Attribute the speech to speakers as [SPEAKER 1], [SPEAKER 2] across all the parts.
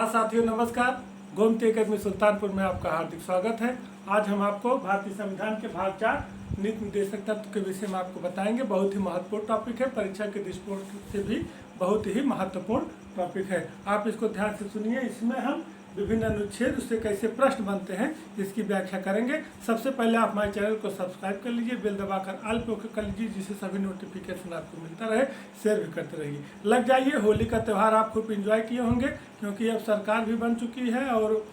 [SPEAKER 1] साथियों नमस्कार। गोमती अकेडमी सुल्तानपुर में आपका हार्दिक स्वागत है। आज हम आपको भारतीय संविधान के भाग 4 नीति निर्देशक तत्व के विषय में आपको बताएंगे। बहुत ही महत्वपूर्ण टॉपिक है, परीक्षा के दृष्टिकोण से भी बहुत ही महत्वपूर्ण टॉपिक है। आप इसको ध्यान से सुनिए। इसमें हम विभिन्न अनुच्छेद उससे कैसे प्रश्न बनते हैं इसकी व्याख्या करेंगे। सबसे पहले आप हमारे चैनल को सब्सक्राइब कर लीजिए, बेल दबाकर ऑल पे ओके कर लीजिए, जिससे सभी नोटिफिकेशन आपको मिलता रहे। शेयर भी करते रहिए। लग जाइए, होली का त्यौहार आप खूब इंजॉय किए होंगे, क्योंकि अब सरकार भी बन चुकी है और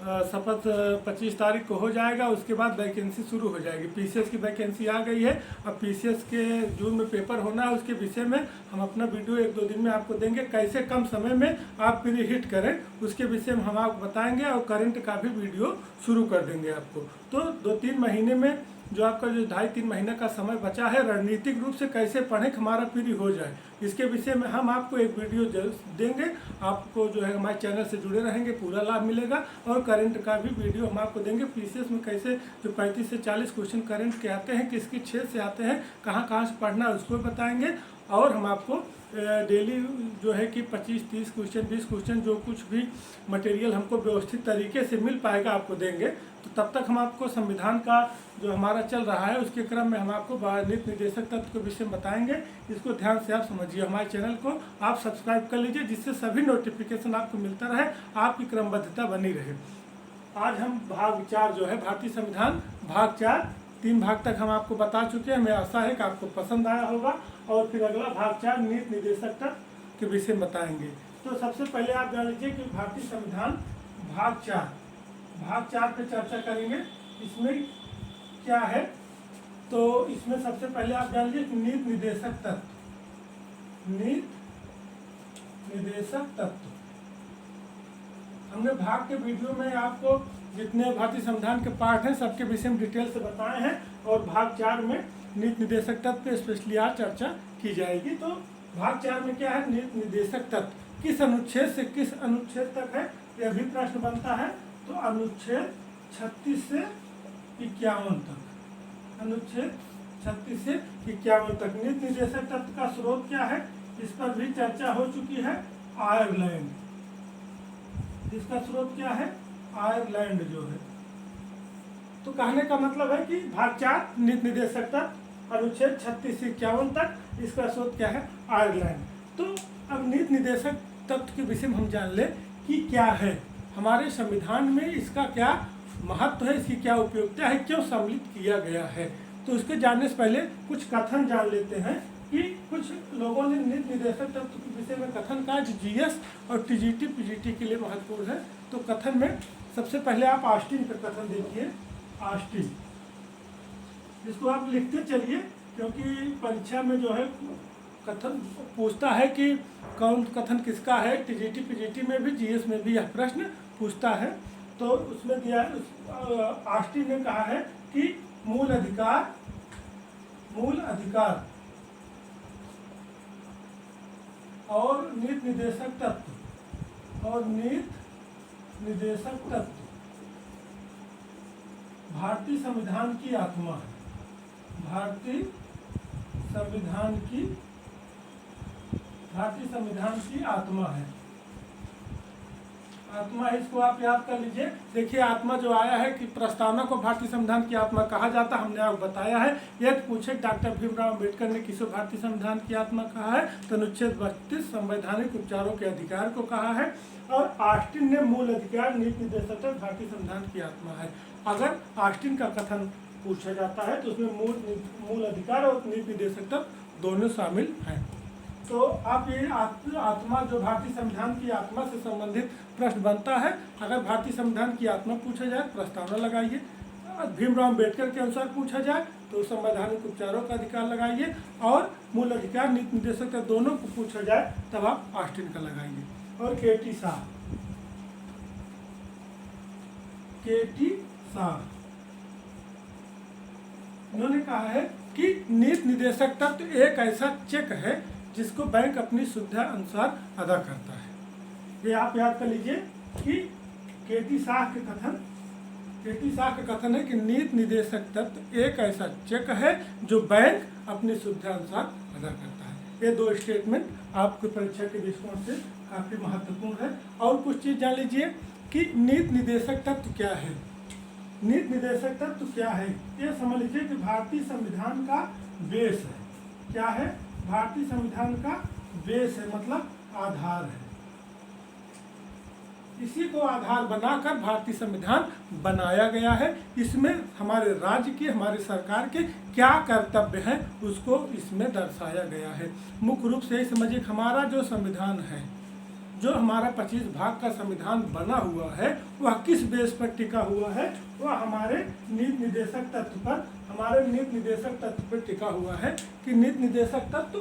[SPEAKER 1] शपथ 25 तारीख को हो जाएगा। उसके बाद वैकेंसी शुरू हो जाएगी। पीसीएस की वैकेंसी आ गई है। अब पीसीएस के जून में पेपर होना है, उसके विषय में हम अपना वीडियो 1-2 दिन में आपको देंगे। कैसे कम समय में आप प्री हिट करें उसके विषय में हम आपको बताएंगे, और करंट का भी वीडियो शुरू कर देंगे आपको। तो 2-3 महीने में जो आपका जो 2.5-3 महीने का समय बचा है, रणनीतिक रूप से कैसे पढ़ें कि हमारा प्री हो जाए, इसके विषय में हम आपको एक वीडियो देंगे। आपको जो है हमारे चैनल से जुड़े रहेंगे, पूरा लाभ मिलेगा। और करंट का भी वीडियो हम आपको देंगे। पीसीएस में कैसे जो 35 से 40 क्वेश्चन करंट के आते हैं, किसकी छेद से आते हैं, कहाँ कहाँ से पढ़ना है उसको बताएंगे। और हम आपको डेली जो है कि 25-30 क्वेश्चन 20 क्वेश्चन जो कुछ भी मटेरियल हमको व्यवस्थित तरीके से मिल पाएगा आपको देंगे। तो तब तक हम आपको संविधान का जो हमारा चल रहा है उसके क्रम में हम आपको नीति निर्देशक तत्व के विषय में बताएंगे। इसको ध्यान से आप समझिए। हमारे चैनल को आप सब्सक्राइब कर लीजिए, जिससे सभी नोटिफिकेशन आपको मिलता रहे, आपकी क्रमबद्धता बनी रहे। आज हम भाग 4 जो है भारतीय संविधान भाग 4 3 भाग तक हम आपको बता चुके हैं। हमें आशा है कि आपको पसंद आया होगा। और फिर अगला भाग 4 नीति निर्देशक तत्व के विषय में बताएंगे। तो सबसे पहले आप जान लीजिए कि भारतीय संविधान भाग 4 पे चर्चा करेंगे। इसमें क्या है, तो इसमें सबसे पहले आप जान लीजिए कि नीति निर्देशक तत्व हमने भाग के वीडियो में आपको जितने भारतीय संविधान के पार्ट हैं सबके विषय में डिटेल से बताए हैं। और भाग 4 में नीति निर्देशक तत्व पे स्पेशली आज चर्चा की जाएगी। तो भाग 4 में क्या है, नीति निर्देशक तत्व किस अनुच्छेद से किस अनुच्छेद तक है, यह भी प्रश्न बनता है। तो अनुच्छेद 36 से 51 तक, अनुच्छेद 36 से 51 तक नीति निर्देशक तत्व का स्रोत क्या है, इस पर भी चर्चा हो चुकी है। आयरलैंड, इसका स्रोत क्या है, आयरलैंड जो है। तो कहने का मतलब है कि भाग 4 नीति निर्देशक तत्व अनुच्छेद 36 से 51 तक, इसका स्रोत क्या है, आयरलैंड। तो अब नीति निर्देशक तत्व के विषय में हम जान ले कि क्या है, हमारे संविधान में इसका क्या महत्व है, इसकी क्या उपयोगिता है, क्यों सम्मिलित किया गया है। तो उसके जानने से पहले कुछ कथन जान लेते हैं कि कुछ लोगों ने नीति निर्देशक तत्व के विषय में कथन कहा जो जीएस और टीजीटी पीजीटी के लिए महत्वपूर्ण है। तो कथन में सबसे पहले आप ऑस्टिन का कथन देखिए। ऑस्टिन, जिसको आप लिखते चलिए, क्योंकि परीक्षा में जो है कथन पूछता है कि कौन कथन किसका है। टीजीटी पीजीटी में भी, जीएस में भी यह प्रश्न पूछता है। तो उसमें दिया, ऑस्टिन ने कहा है कि मूल अधिकार और नीति निर्देशक तत्व भारतीय संविधान की आत्मा है। भारतीय संविधान की आत्मा है। आत्मा, इसको आप याद कर लीजिए। देखिए, आत्मा जो आया है कि प्रस्तावना को भारतीय संविधान की आत्मा कहा जाता है, हमने आपको बताया है। यदि पूछे डॉक्टर भीमराव अम्बेडकर ने किसे भारतीय संविधान की आत्मा कहा है, तो अनुच्छेद 32 संवैधानिक उपचारों के अधिकार को कहा है। और ऑस्टिन ने मूल अधिकार नीति निर्देशक तत्व भारतीय संविधान की आत्मा है। अगर ऑस्टिन का कथन पूछा जाता है तो उसमें मूल अधिकार और नीति निर्देशक तत्व दोनों शामिल हैं। तो आप ये आत्मा जो भारतीय संविधान की आत्मा से संबंधित प्रश्न बनता है, अगर भारतीय संविधान की आत्मा पूछा जाए प्रस्तावना लगाइए। भीमराव अम्बेडकर के अनुसार पूछा जाए तो संवैधानिक उपचारों का अधिकार लगाइए। और मूल अधिकार नीति निर्देशक तत्व दोनों को पूछा जाए तब आप ऑस्टिन का लगाइए। और केटी शाह उन्होंने कहा है कि नीति निर्देशक तत्व एक ऐसा चेक है जिसको बैंक अपनी सुविधा अनुसार अदा करता है। ये आप याद कर लीजिए कि केटी शाह का कथन है कि नीति निर्देशक तत्व एक ऐसा चेक है जो बैंक अपनी सुविधा अनुसार अदा करता है। ये 2 स्टेटमेंट आपको परीक्षा के दृष्टिकोण से काफ़ी महत्वपूर्ण है। और कुछ चीज़ जान लीजिए कि नीति निदेशक तत्व क्या है। नीति निदेशक तत्व क्या है ये समझ लीजिए कि भारतीय संविधान का बेस है। क्या है? भारतीय संविधान का बेस है, मतलब आधार है। इसी को आधार बनाकर भारतीय संविधान बनाया गया है। इसमें हमारे राज्य के, हमारे सरकार के क्या कर्तव्य हैं उसको इसमें दर्शाया गया है। मुख्य रूप से समझिए हमारा जो संविधान है, जो हमारा 25 भाग का संविधान बना हुआ है, वह किस बेस पर टिका हुआ है? वह हमारे नीति निदेशक तत्व पर, हमारे नीति निदेशक तत्व पर टिका हुआ है कि नीति निदेशक तत्व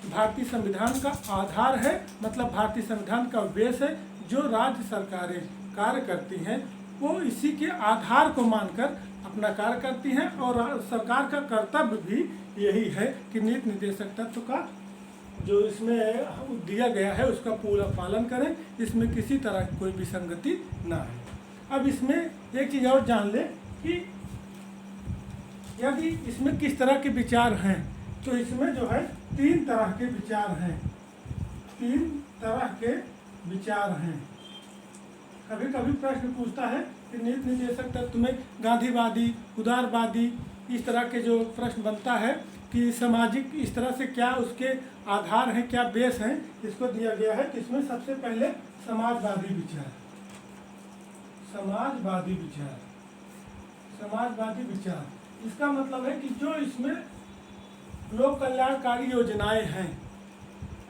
[SPEAKER 1] भारतीय संविधान का आधार है, मतलब भारतीय संविधान का बेस है। जो राज्य सरकारें कार्य करती हैं वो इसी के आधार को मानकर अपना कार्य करती हैं, और सरकार का कर्तव्य भी यही है कि नीति निदेशक तत्व का जो इसमें दिया गया है उसका पूरा पालन करें, इसमें किसी तरह की कोई विसंगति ना है। अब इसमें एक चीज़ और जान लें कि यदि इसमें किस तरह के विचार हैं, तो इसमें जो है 3 तरह के विचार हैं। 3 तरह के विचार हैं। कभी कभी प्रश्न पूछता है कि नीति निदेशक तत्व में गांधीवादी, उदारवादी, इस तरह के जो प्रश्न बनता है कि सामाजिक इस तरह से क्या उसके आधार हैं, क्या बेस हैं, इसको दिया गया है। तो इसमें सबसे पहले समाजवादी विचार। समाजवादी विचार, समाजवादी विचार, इसका मतलब है कि जो इसमें लोक कल्याणकारी योजनाएं हैं,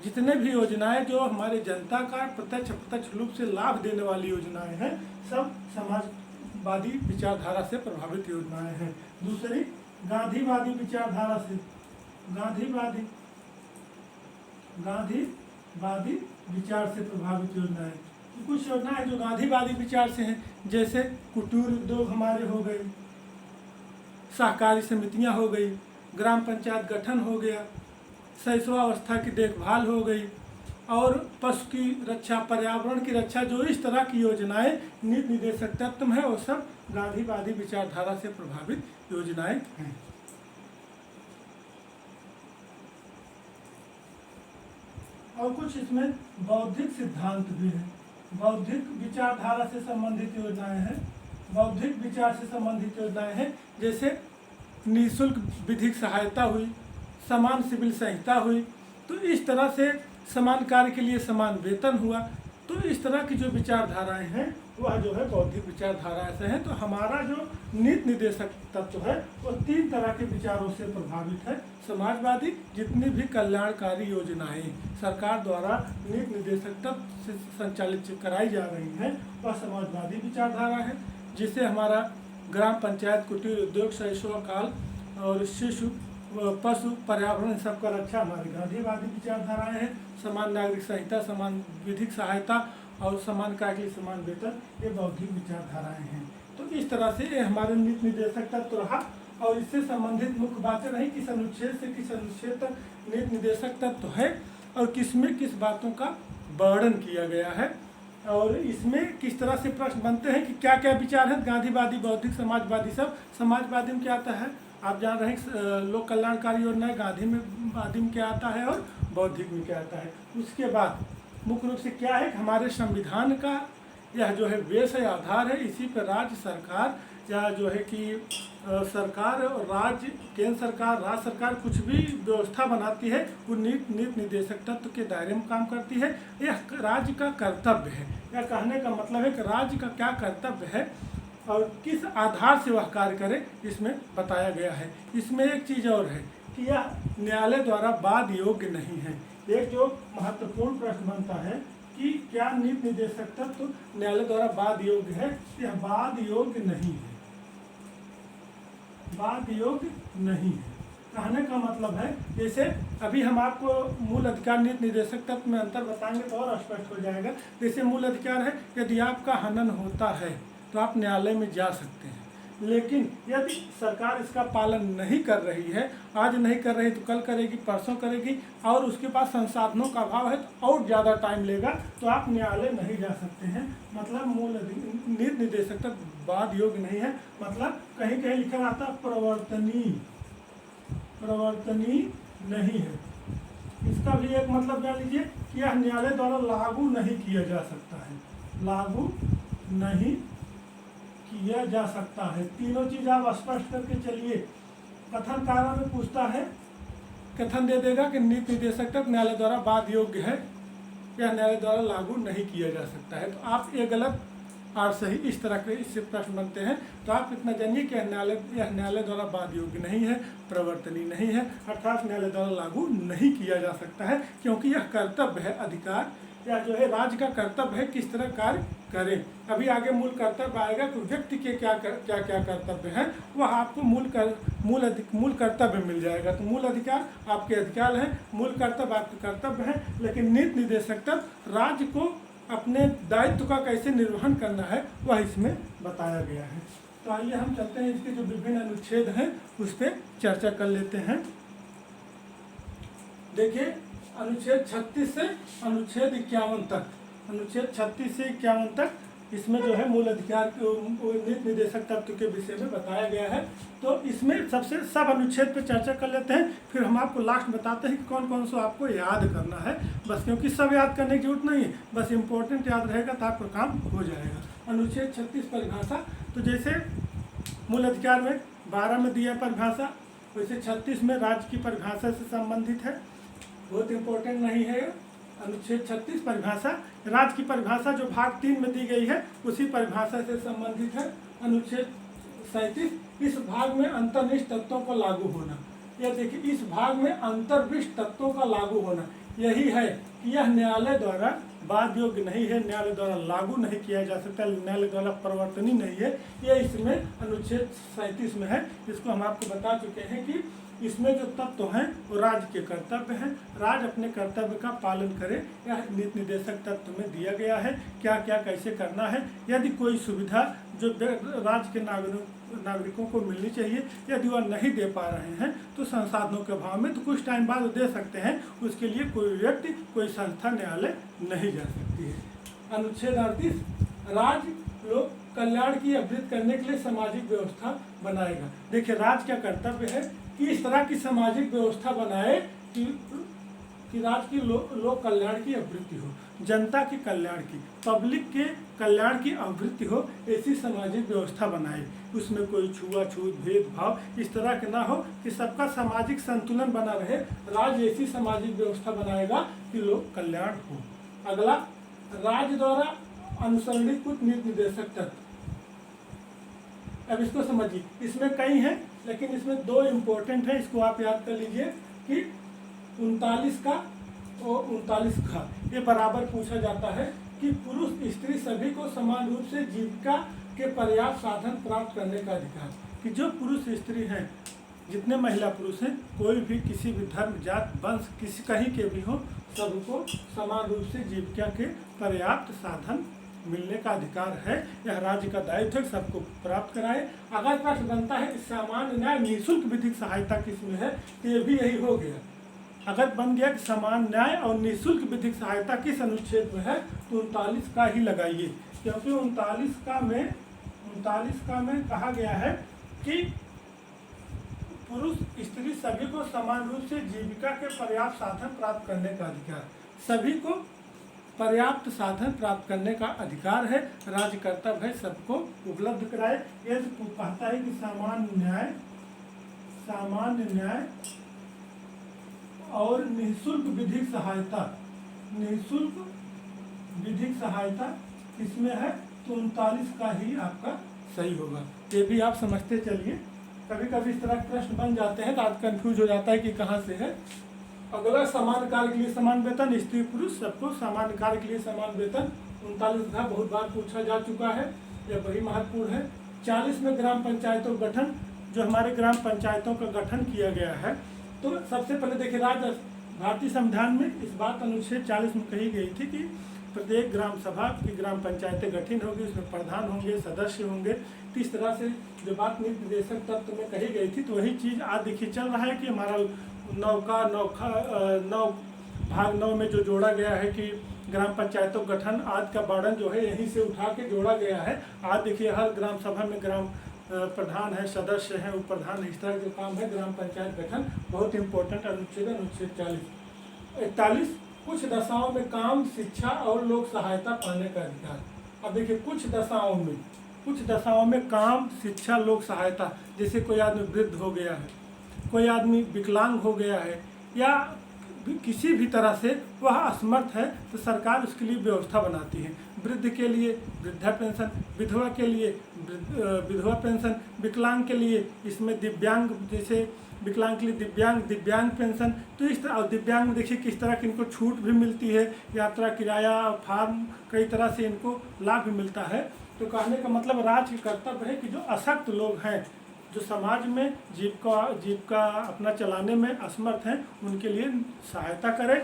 [SPEAKER 1] जितने भी योजनाएं जो हमारे जनता का प्रत्यक्ष रूप से लाभ देने वाली योजनाएं हैं, सब समाजवादी विचारधारा से प्रभावित योजनाएं हैं। दूसरी गांधीवादी विचारधारा से, गांधीवादी विचार से प्रभावित योजनाएं। तो कुछ योजनाएं जो गांधीवादी विचार से हैं, जैसे कुटीर उद्योग हमारे हो गए, सहकारी समितियां हो गई, ग्राम पंचायत गठन हो गया, शैशवावस्था की देखभाल हो गई, और पशु की रक्षा, पर्यावरण की रक्षा, जो इस तरह की योजनाएं नीति निदेशक तत्व में है वो सब गांधीवादी विचारधारा से प्रभावित योजनाएं हैं। और कुछ इसमें बौद्धिक सिद्धांत भी है। बौद्धिक विचारधारा से संबंधित योजनाएं हैं। बौद्धिक विचार से संबंधित योजनाएं हैं, जैसे निःशुल्क विधिक सहायता हुई, समान सिविल संहिता हुई, तो इस तरह से समान कार्य के लिए समान वेतन हुआ। तो इस तरह की जो विचारधाराएं हैं वह जो है बौद्धिक विचारधाराएं से हैं। तो हमारा जो नीति निदेशक तत्व है वो 3 तरह के विचारों से प्रभावित है। समाजवादी, जितनी भी कल्याणकारी योजनाएं सरकार द्वारा नीति निदेशक तत्व से संचालित कराई जा रही हैं वह समाजवादी विचारधारा है, जिससे हमारा ग्राम पंचायत, कुटीर उद्योग, शैशव काल और शिशु, पशु, पर्यावरण सबका रक्षा हमारी गांधीवादी विचारधाराएं हैं। समान नागरिक संहिता, समान विधिक सहायता और समान कार्य के लिए समान वेतन, ये बौद्धिक विचारधाराएं हैं। तो इस तरह से ये हमारे नीति निदेशक तत्व रहा। और इससे संबंधित मुख्य बातें रही किस अनुच्छेद से किस अनुच्छेद तक नीति निदेशक तत्व है और किसमें किस बातों का वर्णन किया गया है, और इसमें किस तरह से प्रश्न बनते हैं कि क्या क्या विचार है गांधीवादी, बौद्धिक, समाजवादी। सब समाजवादी में क्या आता है आप जान रहे हैं, लोक कल्याणकारी योजना गांधीवादी में क्या आता है और बौद्धिक में क्या आता है। उसके बाद मुख्य रूप से क्या है कि हमारे संविधान का यह जो है बेस है, आधार है। इसी पर राज्य सरकार या जो है कि सरकार और राज्य, केंद्र सरकार, राज्य सरकार कुछ भी व्यवस्था बनाती है वो नीति निदेशक तत्व के दायरे में काम करती है। यह राज्य का कर्तव्य है। यह कहने का मतलब है कि राज्य का क्या कर्तव्य है और किस आधार से वह कार्य करे, इसमें बताया गया है। इसमें एक चीज़ और है कि यह न्यायालय द्वारा वाद योग्य नहीं है। एक जो महत्वपूर्ण प्रश्न बनता है कि क्या नीति निदेशक तत्व न्यायालय द्वारा वाद योग्य है, यह वाद योग्य नहीं है। वाद योग्य नहीं है कहने का मतलब है, जैसे अभी हम आपको मूल अधिकार नीति निदेशक तत्व में अंतर बताएंगे तो और स्पष्ट हो जाएगा। जैसे मूल अधिकार है, यदि आपका हनन होता है तो आप न्यायालय में जा सकते हैं, लेकिन यदि सरकार इसका पालन नहीं कर रही है, आज नहीं कर रही तो कल करेगी, परसों करेगी, और उसके पास संसाधनों का अभाव है तो और ज़्यादा टाइम लेगा, तो आप न्यायालय नहीं जा सकते हैं। मतलब मूल नीति निदेशक तत्व वाद योग्य नहीं है। मतलब कहीं कहीं लिखा आता प्रवर्तनीय नहीं है। इसका भी एक मतलब जान लीजिए कि यह न्यायालय द्वारा लागू नहीं किया जा सकता है, लागू नहीं किया जा सकता है। तीनों चीज आप स्पष्ट करके चलिए। कथन कारण में पूछता है, कथन दे देगा कि नीति निर्देशक तक न्यायालय द्वारा बाध योग्य है, यह न्यायालय द्वारा लागू नहीं किया जा सकता है। तो आप ये गलत और सही इस तरह के इससे प्रश्न बनते हैं। तो आप इतना जानिए कि यह न्यायालय द्वारा बाध योग्य नहीं है, प्रवर्तनीय नहीं है, अर्थात न्यायालय द्वारा लागू नहीं किया जा सकता है, क्योंकि यह कर्तव्य है, अधिकार या जो है राज्य का कर्तव्य है किस तरह कार्य करें। अभी आगे मूल कर्तव्य आएगा कि व्यक्ति के क्या कर्तव्य हैं, वह आपको मूल कर्तव्य मिल जाएगा। तो मूल अधिकार आपके अधिकार हैं, मूल कर्तव्य आपके कर्तव्य हैं, लेकिन नीति निर्देशक तक राज्य को अपने दायित्व का कैसे निर्वहन करना है वह इसमें बताया गया है। तो आइए हम चलते हैं, इसके जो विभिन्न अनुच्छेद हैं उस पर चर्चा कर लेते हैं। देखिए अनुच्छेद 36 से अनुच्छेद 51 तक, अनुच्छेद 36 से 51 तक इसमें जो है मूल अधिकार नीति निर्देशक तत्व के विषय में बताया गया है। तो इसमें सबसे सब अनुच्छेद पर चर्चा कर लेते हैं, फिर हम आपको लास्ट बताते हैं कि कौन कौन सा आपको याद करना है। बस क्योंकि सब याद करने की जरूरत नहीं है, बस इम्पोर्टेंट याद रहेगा तो आपका काम हो जाएगा। अनुच्छेद 36 परिभाषा, तो जैसे मूल अधिकार में 12 में दिया परिभाषा, वैसे 36 में राज्य की परिभाषा से संबंधित है, बहुत इम्पोर्टेंट नहीं है। अनुच्छेद 36 परिभाषा, राज्य की परिभाषा जो भाग 3 में दी गई है उसी परिभाषा से संबंधित है। अनुच्छेद 37, इस भाग में अंतर्निष्ठ तत्वों को लागू होना। यह देखिए, इस भाग में अंतर्निष्ठ तत्वों का लागू होना यही है कि यह न्यायालय द्वारा बाध योग्य नहीं है, न्यायालय द्वारा लागू नहीं किया जा सकता, न्यायालय द्वारा परिवर्तनीय नहीं है। यह इसमें अनुच्छेद 37 में है। इसको हम आपको बता चुके हैं कि इसमें जो तत्व हैं वो राज्य के कर्तव्य हैं, राज्य अपने कर्तव्य का पालन करे। यह नीति निर्देशक तत्व में दिया गया है, क्या क्या कैसे करना है। यदि कोई सुविधा जो राज्य के नागरिकों को मिलनी चाहिए, यदि वह नहीं दे पा रहे हैं तो संसाधनों के अभाव में तो कुछ टाइम बाद वो दे सकते हैं, उसके लिए कोई व्यक्ति कोई संस्था न्यायालय नहीं जा सकती है। अनुच्छेद 38, राज्य लोक कल्याण की अभिवृद्धि करने के लिए सामाजिक व्यवस्था बनाएगा। देखिए राज्य का कर्तव्य है कि इस तरह की सामाजिक व्यवस्था बनाए कि राज्य की लोक कल्याण की अभिवृद्धि हो, जनता के कल्याण की, पब्लिक के कल्याण की अभिवृद्धि हो, ऐसी सामाजिक व्यवस्था बनाए। उसमें कोई छुआछूत भेदभाव इस तरह के ना हो, कि सबका सामाजिक संतुलन बना रहे। राज्य ऐसी सामाजिक व्यवस्था बनाएगा कि लोक कल्याण हो। अगला, राज्य द्वारा अनुसरणीकृत नीति निर्देशक तत्व। अब इसको समझिए, इसमें कई हैं लेकिन इसमें 2 इम्पोर्टेंट है, इसको आप याद कर लीजिए कि 39 का और 39 का ये बराबर पूछा जाता है कि पुरुष स्त्री सभी को समान रूप से जीविका के पर्याप्त साधन प्राप्त करने का अधिकार। कि जो पुरुष स्त्री हैं, जितने महिला पुरुष हैं, कोई भी किसी भी धर्म जात वंश किसी कहीं के भी हो, सबको समान रूप से जीविका के पर्याप्त साधन मिलने का अधिकार है। यह राज्य का दायित्व है, सबको प्राप्त कराए। अगर प्रश्न बनता है कि सामान्य न्याय निःशुल्क विधिक सहायता किसमें है, तो ये भी यही हो गया। अगर बन गया कि समान न्याय और निःशुल्क विधिक सहायता किस अनुच्छेद में है, तो 39 का ही लगाइए, क्योंकि 39 का में कहा गया है कि पुरुष स्त्री सभी को समान रूप से जीविका के पर्याप्त साधन प्राप्त करने का अधिकार, सभी को पर्याप्त साधन प्राप्त करने का अधिकार है। राज्य कर्तव्य है सबको उपलब्ध कराए। यह कहता है कि सामान्य न्याय और निःशुल्क विधिक सहायता इसमें है, तो 39 का ही आपका सही होगा। ये भी आप समझते चलिए, कभी कभी इस तरह प्रश्न बन जाते हैं तो आप कंफ्यूज हो जाता है कि कहाँ से है। अगला, समान कार्य के लिए समान वेतन, स्त्री पुरुष सबको समान कार्य के लिए समान वेतन। 39 का बहुत बार पूछा जा चुका है, यह बड़ी महत्वपूर्ण है। 40 में ग्राम पंचायतों का गठन, जो हमारे ग्राम पंचायतों का गठन किया गया है, तो सबसे पहले देखिए भारतीय संविधान में इस बात अनुच्छेद 40 में कही गई थी कि प्रत्येक ग्राम सभा की ग्राम पंचायतें गठित होगी, उसमें प्रधान होंगे, सदस्य होंगे। तो इस तरह से जो बात नीति निर्देशक तत्व में कही गई थी, तो वही चीज़ आज देखिए चल रहा है कि हमारा भाग 9 में जो जोड़ा गया है कि ग्राम पंचायतों गठन, आज का वर्णन जो है यहीं से उठा के जोड़ा गया है। आज देखिए हर ग्राम सभा में ग्राम प्रधान है, सदस्य हैं, उप प्रधान, इस तरह जो काम है ग्राम पंचायत गठन बहुत इंपॉर्टेंट अनुच्छेद 40। 41 कुछ दशाओं में काम, शिक्षा और लोक सहायता पाने का अधिकार। अब देखिए कुछ दशाओं में काम, शिक्षा, लोक सहायता, जैसे कोई आदमी वृद्ध हो गया है, कोई आदमी विकलांग हो गया है, या किसी भी तरह से वह असमर्थ है, तो सरकार उसके लिए व्यवस्था बनाती है। वृद्ध के लिए वृद्धा पेंशन, विधवा के लिए विधवा पेंशन, विकलांग के लिए इसमें दिव्यांग, जैसे विकलांग के लिए दिव्यांग पेंशन। तो इस तरह, और दिव्यांग में देखिए किस तरह की इनको छूट भी मिलती है, यात्रा किराया, फार्म, कई तरह से इनको लाभ भी मिलता है। तो कहने का मतलब राज्य का कर्तव्य है कि जो अशक्त लोग हैं, जो समाज में जीविका अपना चलाने में असमर्थ हैं, उनके लिए सहायता करें,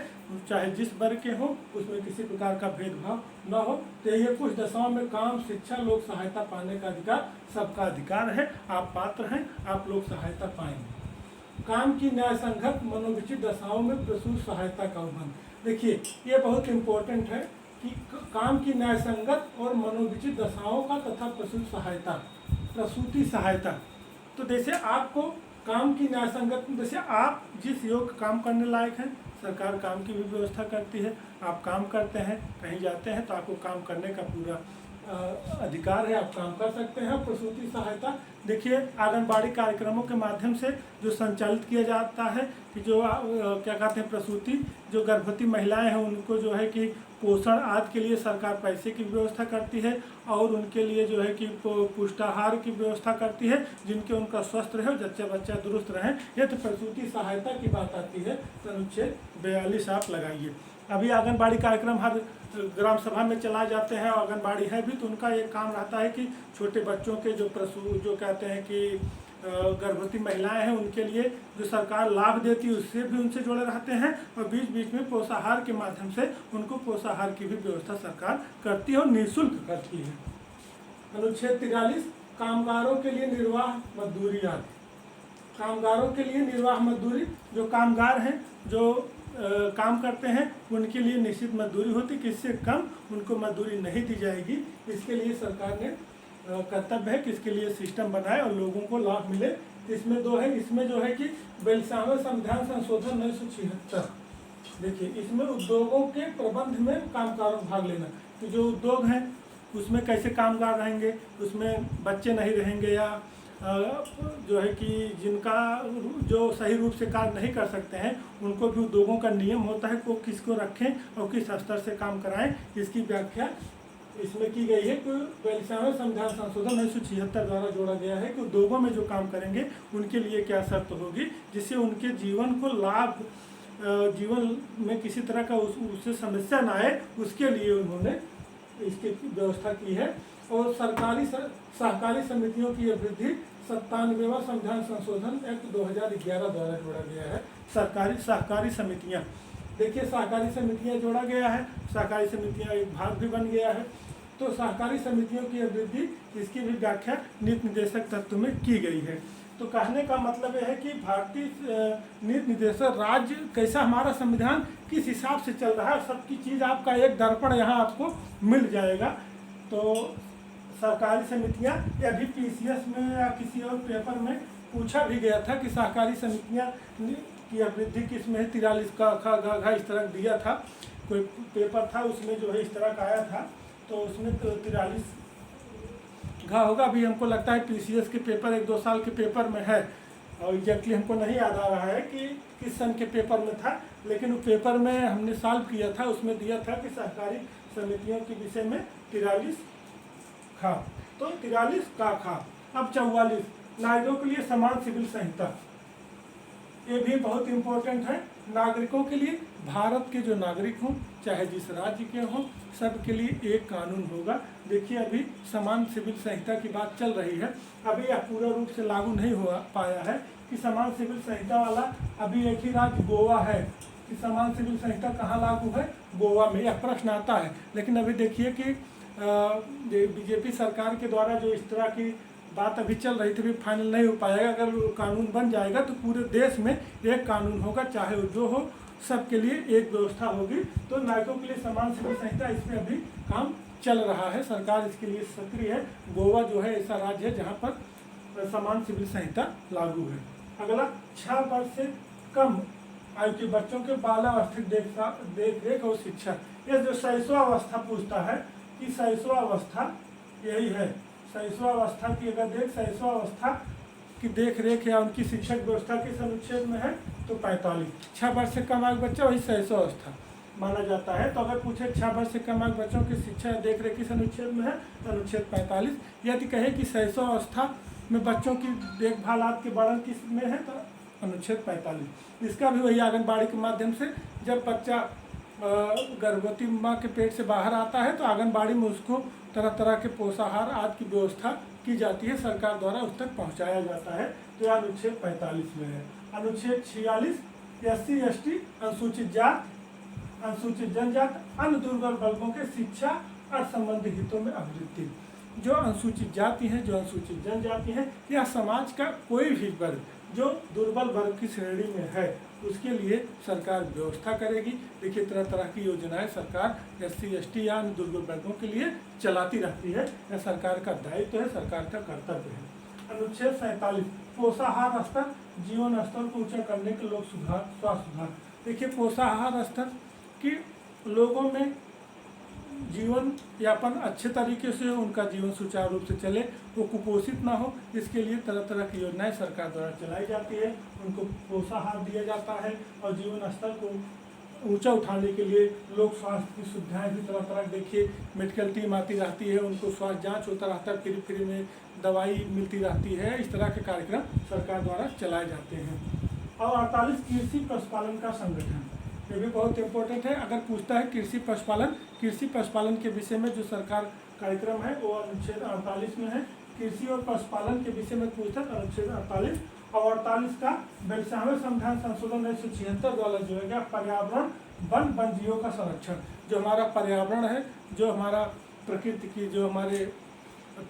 [SPEAKER 1] चाहे जिस वर्ग के हो, उसमें किसी प्रकार का भेदभाव न हो। तो ये कुछ दशाओं में काम, शिक्षा, लोक सहायता पाने का अधिकार सबका अधिकार है। आप पात्र हैं, आप लोक सहायता पाएंगे। काम की न्यायसंगत मनोविचित दशाओं में प्रसूति सहायता का उल्लंघन। देखिए ये बहुत इम्पोर्टेंट है कि काम की न्यायसंगत और मनोविचित दशाओं का तथा प्रसूति सहायता। तो जैसे आपको काम की न्यायसंगत, जैसे आप जिस योग्य काम करने लायक हैं, सरकार काम की भी व्यवस्था करती है। आप काम करते हैं, कहीं जाते हैं, तो आपको काम करने का पूरा अधिकार है, आप काम कर सकते हैं। प्रसूति सहायता देखिए आंगनबाड़ी कार्यक्रमों के माध्यम से जो संचालित किया जाता है कि जो क्या कहते हैं, प्रसूति, जो गर्भवती महिलाएं हैं उनको जो है कि पोषण आदि के लिए सरकार पैसे की व्यवस्था करती है, और उनके लिए जो है कि पुष्टाहार की व्यवस्था करती है, जिनके उनका स्वस्थ रहे, बच्चा दुरुस्त रहे। ये तो प्रसूति सहायता की बात आती है। तो अनुच्छेद 42 आप लगाइए। अभी आंगनबाड़ी कार्यक्रम हर ग्राम सभा में चलाए जाते हैं, और आंगनबाड़ी है भी, तो उनका एक काम रहता है कि छोटे बच्चों के जो जो कहते हैं कि गर्भवती महिलाएं हैं, उनके लिए जो सरकार लाभ देती है उससे भी उनसे जुड़े रहते हैं, और बीच बीच में पोषाहार के माध्यम से उनको पोषाहार की भी व्यवस्था सरकार करती है और निःशुल्क करती है। अनुच्छेद 43 कामगारों के लिए निर्वाह मजदूरी आदि। कामगारों के लिए निर्वाह मजदूरी, जो कामगार हैं जो काम करते हैं उनके लिए निश्चित मजदूरी होती है, इससे कम उनको मजदूरी नहीं दी जाएगी। इसके लिए सरकार ने कर्तव्य है कि इसके लिए सिस्टम बनाए और लोगों को लाभ मिले। इसमें दो है, इसमें जो है कि 42वें संविधान संशोधन 1976, देखिए इसमें उद्योगों के प्रबंध में कामगारों को भाग लेना। तो जो उद्योग हैं उसमें कैसे कामगार रहेंगे, उसमें बच्चे नहीं रहेंगे, या जो है कि जिनका जो सही रूप से कार्य नहीं कर सकते हैं, उनको भी उद्योगों का नियम होता है को किसको रखें और किस स्तर से काम कराएं। इसकी व्याख्या इसमें की गई है कि 42वें संविधान संशोधन 1976 द्वारा जोड़ा गया है कि उद्योगों में जो काम करेंगे उनके लिए क्या शर्त होगी, जिससे उनके जीवन को लाभ, जीवन में किसी तरह का उससे समस्या ना आए, उसके लिए उन्होंने इसकी व्यवस्था की है। और सहकारी समितियों की वृद्धि 97वां संविधान संशोधन एक्ट 2011 द्वारा जोड़ा गया है। सहकारी समितियां, देखिए सहकारी समितियां जोड़ा गया है, सहकारी समितियां एक भाग भी बन गया है। तो सहकारी समितियों की वृद्धि, इसकी भी व्याख्या नीति निर्देशक तत्व में की गई है। तो कहने का मतलब यह है कि भारतीय नीति निर्देशक राज्य कैसा, हमारा संविधान किस हिसाब से चल रहा है, सबकी चीज़ आपका एक दर्पण यहाँ आपको मिल जाएगा। तो सहकारी समितियाँ, या भी PCS में या किसी और पेपर में पूछा भी गया था कि सहकारी समितियाँ की वृद्धि किस में है, 43 का ख इस तरह दिया था, कोई पेपर था उसमें जो है इस तरह का आया था, तो उसमें तो 43 घा होगा। अभी हमको लगता है PCS के पेपर 1-2 साल के पेपर में है, और एग्जैक्टली हमको नहीं याद आ रहा है कि किस सन के पेपर में था, लेकिन वो पेपर में हमने सॉल्व किया था, उसमें दिया था कि सहकारी समितियों के विषय में 43 खा। तो 43 का खा। अब 44 नागरिकों के लिए समान सिविल संहिता, ये भी बहुत इम्पोर्टेंट है। नागरिकों के लिए, भारत के जो नागरिक हों चाहे जिस राज्य के हों, सब के लिए एक कानून होगा। देखिए अभी समान सिविल संहिता की बात चल रही है, अभी यह पूरा रूप से लागू नहीं हो पाया है कि समान सिविल संहिता वाला, अभी एक ही राज्य गोवा है कि समान सिविल संहिता कहाँ लागू है, गोवा में, यह प्रश्न आता है। लेकिन अभी देखिए कि बीजेपी सरकार के द्वारा जो इस तरह की बात अभी चल रही थी, भी फाइनल नहीं हो पाएगा। अगर कानून बन जाएगा तो पूरे देश में एक कानून होगा, चाहे वो जो हो, सबके लिए एक व्यवस्था होगी। तो नागरिकों के लिए समान सिविल संहिता, इसमें अभी काम चल रहा है, सरकार इसके लिए सक्रिय है। गोवा जो है ऐसा राज्य है जहाँ पर समान सिविल संहिता लागू है। अगला 6 वर्ष से कम आयु के बच्चों के बालावस्थिक देख रेख और शिक्षा। ये जो शैशवावस्था पूछता है कि शैशवावस्था यही है, शैशवावस्था की अगर शैशवावस्था की देख रेख या उनकी शिक्षक व्यवस्था किस अनुच्छेद में है तो 45। 6 वर्ष से कम आयु बच्चा वही शैशवावस्था माना जाता है। तो अगर पूछे 6 वर्ष से कम आयु बच्चों की शिक्षा या देख रेख किस अनुच्छेद में है तो अनुच्छेद 45। यदि कहे कि शैशवावस्था में बच्चों की देखभाल आपके वर्णन किस में है तो अनुच्छेद 45। इसका भी वही आंगनबाड़ी के माध्यम से जब बच्चा गर्भवती माँ के पेट से बाहर आता है तो आंगनबाड़ी में उसको तरह तरह के पोषाहार आदि की व्यवस्था की जाती है, सरकार द्वारा उस तक पहुँचाया जाता है। तो यह अनुच्छेद 45 में है। अनुच्छेद 46 SC ST अनुसूचित जात अनुसूचित जनजाति अन्य दुर्बल वर्गों के शिक्षा और संबंधी हितों में अभिवृद्धि। जो अनुसूचित जाति हैं, जो अनुसूचित जनजाति हैं या समाज का कोई भी वर्ग जो दुर्बल वर्ग की श्रेणी में है उसके लिए सरकार व्यवस्था करेगी। देखिए तरह तरह की योजनाएं सरकार SC ST या अन्य दुर्बल वर्गों के लिए चलाती रहती है। यह सरकार का दायित्व है, सरकार का कर्तव्य है। अनुच्छेद 47 पोषाहार स्तर जीवन स्तर को ऊंचा करने के लोग सुधार स्वास्थ्य सुधार। देखिए पोषाहार स्तर कि लोगों में जीवन यापन अच्छे तरीके से हो, उनका जीवन सुचारू रूप से चले, वो कुपोषित ना हो, इसके लिए तरह तरह की योजनाएं सरकार द्वारा चलाई जाती है। उनको पोषाहार दिया जाता है और जीवन स्तर को ऊंचा उठाने के लिए लोग स्वास्थ्य की सुविधाएं भी तरह तरह देखिए मेडिकल टीम आती रहती है, उनको स्वास्थ्य जांच होता रहता है, फ्री में दवाई मिलती रहती है। इस तरह के कार्यक्रम सरकार द्वारा चलाए जाते हैं। और 48 कृषि पशुपालन का संगठन, ये भी बहुत इंपॉर्टेंट है। अगर पूछता है कृषि पशुपालन के विषय में जो सरकार कार्यक्रम है वो अनुच्छेद 48 में है। कृषि और पशुपालन के विषय में पूछता है अनुच्छेद 48 और 48 का 42वें संविधान संशोधन 1976 द्वारा जो है पर्यावरण वन जीवों का संरक्षण। जो हमारा पर्यावरण है, जो हमारा प्रकृति की, जो हमारे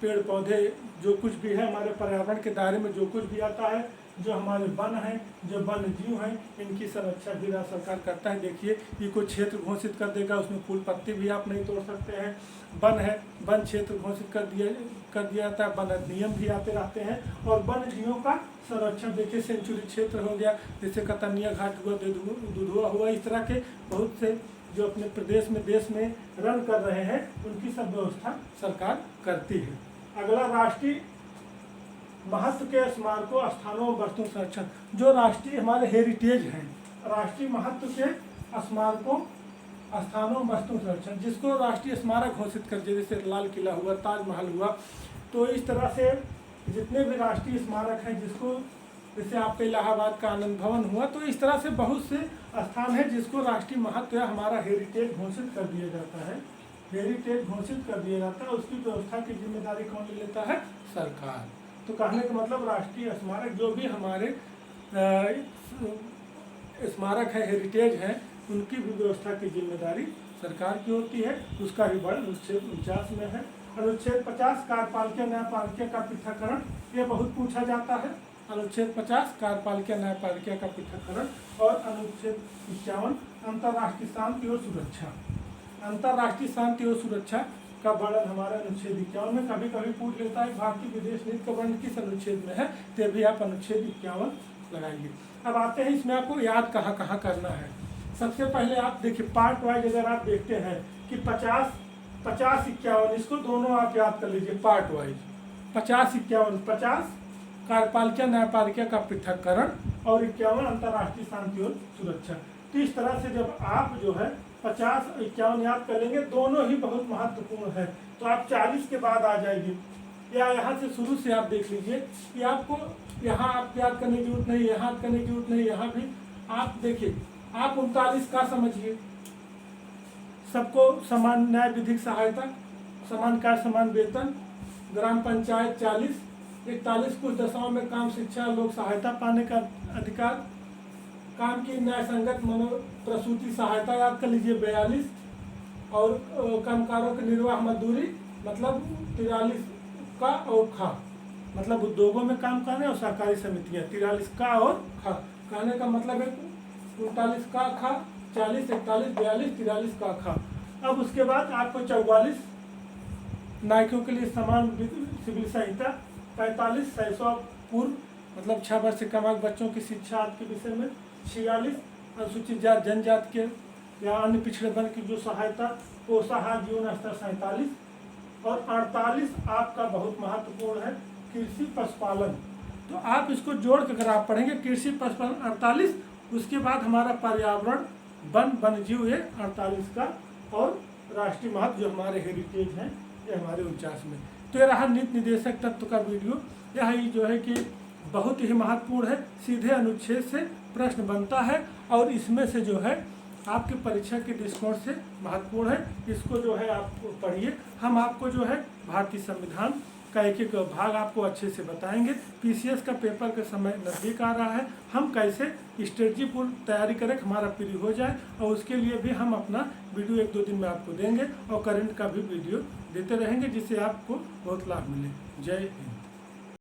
[SPEAKER 1] पेड़ पौधे जो कुछ भी है हमारे पर्यावरण के दायरे में जो कुछ भी आता है, जो हमारे वन हैं, जो वन्य जीव हैं, इनकी संरक्षा भी राज्य सरकार करता है। देखिए ये कोई क्षेत्र घोषित कर देगा, उसमें फूल पत्ती भी आप नहीं तोड़ सकते हैं। वन है, वन क्षेत्र घोषित कर दिया जाता है, वन अधिनियम भी आते रहते हैं। और वन्य जीवों का संरक्षण देखिए सेंचुरी क्षेत्र हो गया, जैसे कतनिया घाट हुआ, दुधुआ हुआ, इस तरह के बहुत से जो अपने प्रदेश में देश में रन कर रहे हैं उनकी सब व्यवस्था सरकार करती है। अगला राष्ट्रीय महत्व के स्मारकों स्थानों वस्तुओं संरक्षण। जो राष्ट्रीय हमारे हेरिटेज हैं, राष्ट्रीय महत्व के स्मारकों स्थानों वस्तु संरक्षण, जिसको राष्ट्रीय स्मारक घोषित कर दिया, जैसे लाल किला हुआ, ताजमहल हुआ, तो इस तरह से जितने भी राष्ट्रीय स्मारक हैं, जिसको जैसे आपके इलाहाबाद का आनंद भवन हुआ, तो इस तरह से बहुत से स्थान है जिसको राष्ट्रीय महत्व या हमारा हेरिटेज घोषित कर दिया जाता है। हेरिटेज घोषित कर दिया जाता है, उसकी व्यवस्था की जिम्मेदारी कौन ले लेता है? सरकार। तो कहने का मतलब राष्ट्रीय स्मारक जो भी हमारे स्मारक है, हेरिटेज है, उनकी भी व्यवस्था की जिम्मेदारी सरकार की होती है। उसका भी वर्णन अनुच्छेद 49 में है। अनुच्छेद 50 कार्यपालिका न्यायपालिका का पृथक्करण, ये बहुत पूछा जाता है। अनुच्छेद 50 कार्यपालिका न्यायपालिका का पृथक्करण। और अनुच्छेद 51 अंतर्राष्ट्रीय शांति और सुरक्षा। अंतर्राष्ट्रीय शांति और सुरक्षा का वर्णन हमारा अनुच्छेद 51 में कभी कभी पूछ लेता है। भारतीय विदेश नीति का वर्णन किस अनुच्छेद में है, तो भी आप अनुच्छेद 51 लगाएंगे। अब आते हैं इसमें आपको याद कहाँ कहाँ करना है। सबसे पहले आप देखिए पार्ट वाइज अगर आप देखते हैं कि 50, 51, इसको दोनों आप याद कर लीजिए पार्ट वाइज। 50, 51, 50 कार्यपालिका न्यायपालिका का पृथक्करण और 51 अंतर्राष्ट्रीय शांति और सुरक्षा। तो इस तरह से जब आप जो है 50, 51 याद कर लेंगे, दोनों ही बहुत महत्वपूर्ण है। तो आप 40 के बाद आ जाएंगे, या यहाँ से शुरू से आप देख लीजिए कि आपको यहाँ आप याद करने की जरूरत नहीं, यहाँ करने की जरूरत नहीं, यहाँ भी आप देखिए। आप 39 का समझिए, सबको समान न्याय विधिक सहायता, समान कार्य समान वेतन, ग्राम पंचायत 40, 41 कुछ दशाओं में काम, शिक्षा, लोक सहायता पाने का अधिकार, काम की न्याय संगत मनो प्रसूति सहायता याद कर लीजिए 42, और कामगारों की निर्वाह मजदूरी मतलब 43 का और खा, मतलब उद्योगों में काम करने और सहकारी समितियाँ 43 का और खा। कहने का मतलब है 39 का खा, 40, 41, 42, 43 का खा। अब उसके बाद आपको 44 नायकों के लिए समान सिविल संहिता, 45 शैशव पूर्व मतलब 6 वर्ष से कम आयु बच्चों की शिक्षा के विषय में, 46 अनुसूचित जाति जनजाति के या अन्य पिछड़े वर्ग की जो सहायता, पोषाहार जीवन स्तर 47 और 48 आपका बहुत महत्वपूर्ण है कृषि पशुपालन। तो आप इसको जोड़ कर अगर आप पढ़ेंगे कृषि पशुपालन 48, उसके बाद हमारा पर्यावरण वन वन्यजीव ये 48 का, और राष्ट्रीय महत्व जो हमारे हेरिटेज हैं ये हमारे 49 में। तो ये रहा नीति निदेशक तत्व का वीडियो। यह जो है कि बहुत ही महत्वपूर्ण है, सीधे अनुच्छेद से प्रश्न बनता है और इसमें से जो है आपकी परीक्षा के दृष्टिकोण से महत्वपूर्ण है। इसको जो है आप पढ़िए। हम आपको जो है भारतीय संविधान का एक एक भाग आपको अच्छे से बताएंगे। पीसीएस का पेपर का समय नज़दीक आ रहा है, हम कैसे स्ट्रेटजी पूर्ण तैयारी करें हमारा प्री हो जाए, और उसके लिए भी हम अपना वीडियो 1-2 दिन में आपको देंगे और करंट का भी वीडियो देते रहेंगे जिससे आपको बहुत लाभ मिले। जय हिंद।